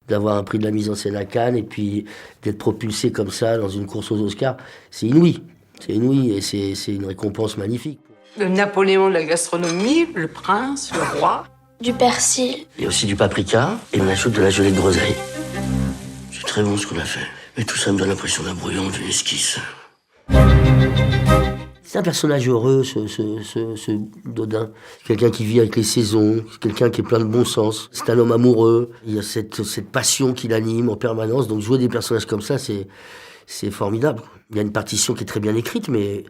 d'avoir un prix de la mise en scène à Cannes et puis d'être propulsé comme ça dans une course aux Oscars, c'est inouï. C'est inouï et c'est une récompense magnifique. Le Napoléon de la gastronomie, le prince, le roi. Du persil. Il y a aussi du paprika et on ajoute de la gelée de groseille. C'est très bon ce qu'on a fait. Et tout ça me donne l'impression d'un brouillon, d'une esquisse. C'est un personnage heureux, ce Dodin. Quelqu'un qui vit avec les saisons, quelqu'un qui est plein de bon sens. C'est un homme amoureux. Il y a cette passion qui l'anime en permanence. Donc jouer des personnages comme ça, c'est formidable. Il y a une partition qui est très bien écrite, mais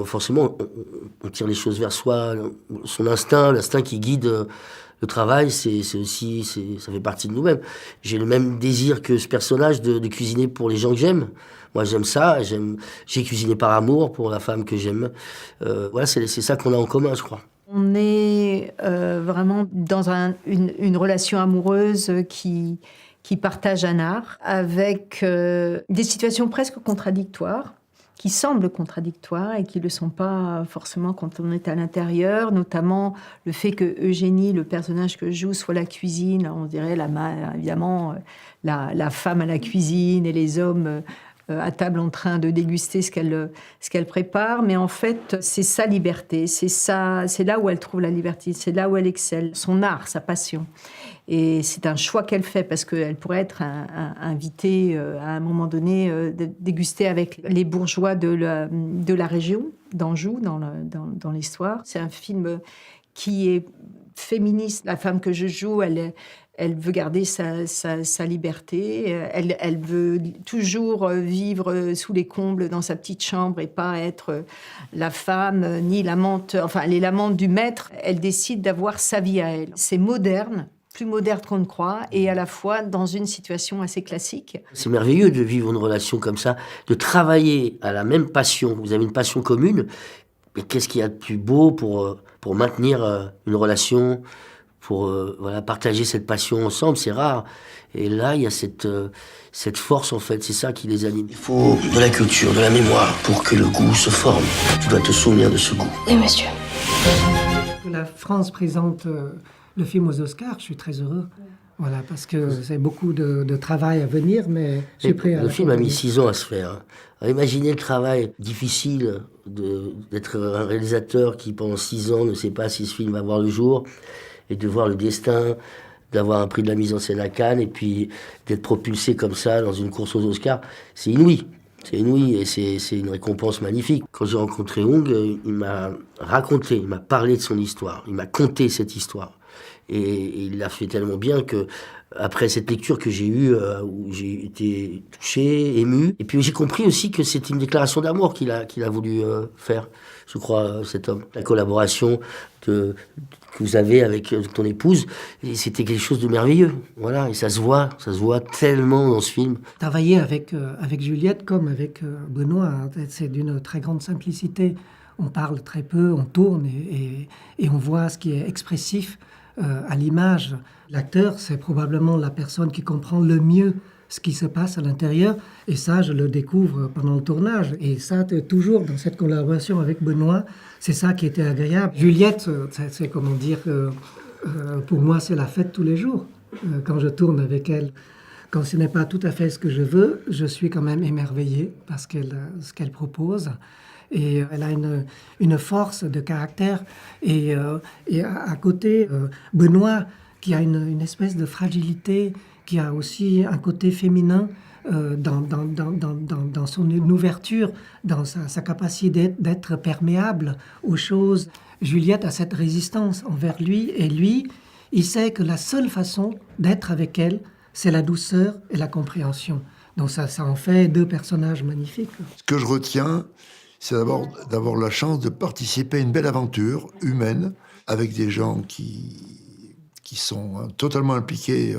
forcément, on tire les choses vers soi. Son instinct, l'instinct qui guide le travail, ça fait partie de nous-mêmes. J'ai le même désir que ce personnage de cuisiner pour les gens que j'aime. Moi, j'aime ça. J'ai cuisiné par amour pour la femme que j'aime. Voilà, c'est ça qu'on a en commun, je crois. On est vraiment dans une relation amoureuse qui partage un art, avec des situations presque contradictoires, qui semblent contradictoires et qui ne le sont pas forcément quand on est à l'intérieur, notamment le fait que Eugénie, le personnage que je joue, soit la cuisine. On dirait évidemment la femme à la cuisine et les hommes à table en train de déguster ce qu'elle prépare. Mais en fait, c'est sa liberté, c'est là où elle trouve la liberté, c'est là où elle excelle, son art, sa passion. Et c'est un choix qu'elle fait parce qu'elle pourrait être invitée à un moment donné de déguster avec les bourgeois de la région, d'Anjou, dans l'histoire. C'est un film qui est féministe. La femme que je joue, elle veut garder sa liberté. Elle veut toujours vivre sous les combles dans sa petite chambre et pas être la femme ni l'amante, enfin, elle est l'amante du maître. Elle décide d'avoir sa vie à elle. C'est moderne, plus moderne qu'on ne croit, et à la fois dans une situation assez classique. C'est merveilleux de vivre une relation comme ça, de travailler à la même passion. Vous avez une passion commune, mais qu'est-ce qu'il y a de plus beau pour maintenir une relation, pour partager cette passion ensemble, c'est rare. Et là, il y a cette force, en fait, c'est ça qui les anime. Il faut de la culture, de la mémoire, pour que le goût se forme. Tu dois te souvenir de ce goût. Oui, monsieur. Que la France présente le film aux Oscars, je suis très heureux. Voilà, parce que c'est beaucoup de travail à venir, mais je suis prêt à... Le film a mis 6 ans à se faire. Alors, imaginez le travail difficile d'être un réalisateur qui, pendant 6 ans, ne sait pas si ce film va voir le jour, et de voir le destin, d'avoir un prix de la mise en scène à Cannes, et puis d'être propulsé comme ça dans une course aux Oscars. C'est inouï. C'est inouï et c'est une récompense magnifique. Quand j'ai rencontré Hong, il m'a raconté, il m'a parlé de son histoire, il m'a conté cette histoire. Et il l'a fait tellement bien que, après cette lecture que j'ai eue, où j'ai été touché, ému, et puis j'ai compris aussi que c'était une déclaration d'amour qu'il a voulu faire, je crois, cet homme. La collaboration que vous avez avec ton épouse, et c'était quelque chose de merveilleux. Voilà, et ça se voit tellement dans ce film. Travailler avec Juliette comme avec Benoît, c'est d'une très grande simplicité. On parle très peu, on tourne et on voit ce qui est expressif à l'image. L'acteur, c'est probablement la personne qui comprend le mieux ce qui se passe à l'intérieur. Et ça, je le découvre pendant le tournage. Et ça, toujours dans cette collaboration avec Benoît, c'est ça qui était agréable. Juliette, c'est comment dire, pour moi, c'est la fête tous les jours quand je tourne avec elle. Quand ce n'est pas tout à fait ce que je veux, je suis quand même émerveillé par ce qu'elle propose. Et elle a une force de caractère. Et à côté, Benoît, qui a une espèce de fragilité, qui a aussi un côté féminin dans son ouverture, dans sa capacité d'être perméable aux choses. Juliette a cette résistance envers lui, et lui, il sait que la seule façon d'être avec elle, c'est la douceur et la compréhension. Donc ça en fait 2 personnages magnifiques. Ce que je retiens, c'est d'abord d'avoir la chance de participer à une belle aventure humaine avec des gens qui sont totalement impliqués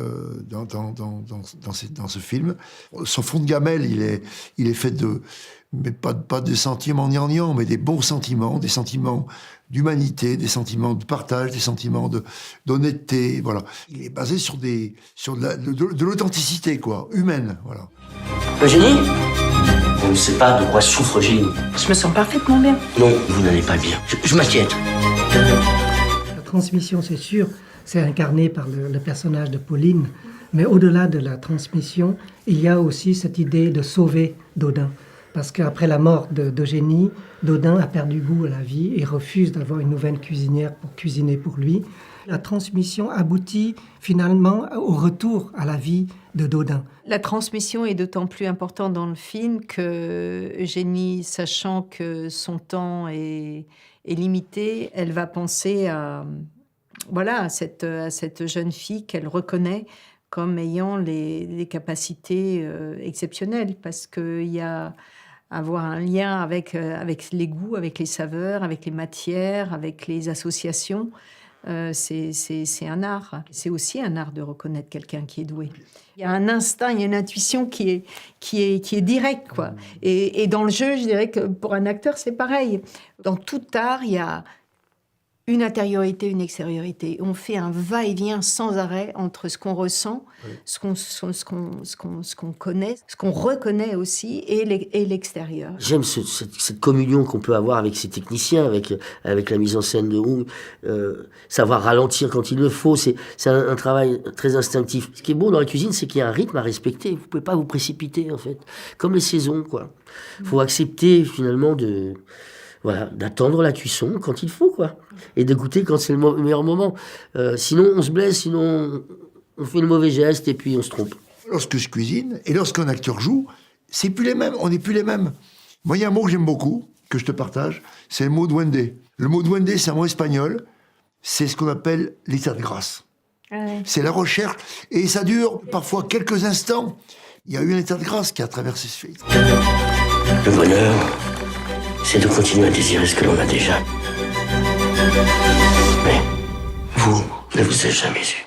dans ce film. Son fond de gamelle, il est fait mais pas de sentiments gnangnang, mais des bons sentiments, des sentiments d'humanité, des sentiments de partage, des sentiments d'honnêteté, voilà. Il est basé sur de l'authenticité, quoi, humaine, voilà. Eugénie ? On ne sait pas de quoi souffre Eugénie. Je me sens parfaitement bien. Non, vous n'allez pas bien. Je m'inquiète. La transmission, c'est sûr, c'est incarné par le personnage de Pauline, Mais au-delà de la transmission, il y a aussi cette idée de sauver Dodin. Parce qu'après la mort d'Eugénie, Dodin a perdu goût à la vie et refuse d'avoir une nouvelle cuisinière pour cuisiner pour lui. La transmission aboutit finalement au retour à la vie de Dodin. La transmission est d'autant plus importante dans le film que Eugénie, sachant que son temps est limité, elle va penser à cette jeune fille qu'elle reconnaît comme ayant les capacités exceptionnelles, parce qu'il y a avoir un lien avec les goûts, avec les saveurs, avec les matières, avec les associations. C'est un art. C'est aussi un art de reconnaître quelqu'un qui est doué. Il y a un instinct, il y a une intuition qui est directe, quoi. Et dans le jeu, je dirais que pour un acteur, c'est pareil. Dans tout art, il y a une intériorité, une extériorité. On fait un va-et-vient sans arrêt entre ce qu'on ressent, ce qu'on connaît, ce qu'on reconnaît aussi, et l'extérieur. J'aime cette communion qu'on peut avoir avec ses techniciens, avec la mise en scène de Hung, savoir ralentir quand il le faut. C'est un travail très instinctif. Ce qui est beau dans la cuisine, c'est qu'il y a un rythme à respecter. Vous pouvez pas vous précipiter, en fait. Comme les saisons, quoi. Faut accepter, finalement, d'attendre la cuisson quand il faut, quoi. Et de goûter quand c'est le meilleur moment. Sinon, on se blesse, sinon, on fait le mauvais geste et puis on se trompe. Lorsque je cuisine et lorsqu'un acteur joue, c'est plus les mêmes, on n'est plus les mêmes. Moi, il y a un mot que j'aime beaucoup, que je te partage, c'est le mot duende. Le mot duende, c'est un mot espagnol, c'est ce qu'on appelle l'état de grâce. Ouais. C'est la recherche, et ça dure parfois quelques instants. Il y a eu un état de grâce qui a traversé ce film. Le bonheur, c'est de continuer à désirer ce que l'on a déjà. Mais vous ne vous êtes jamais eu.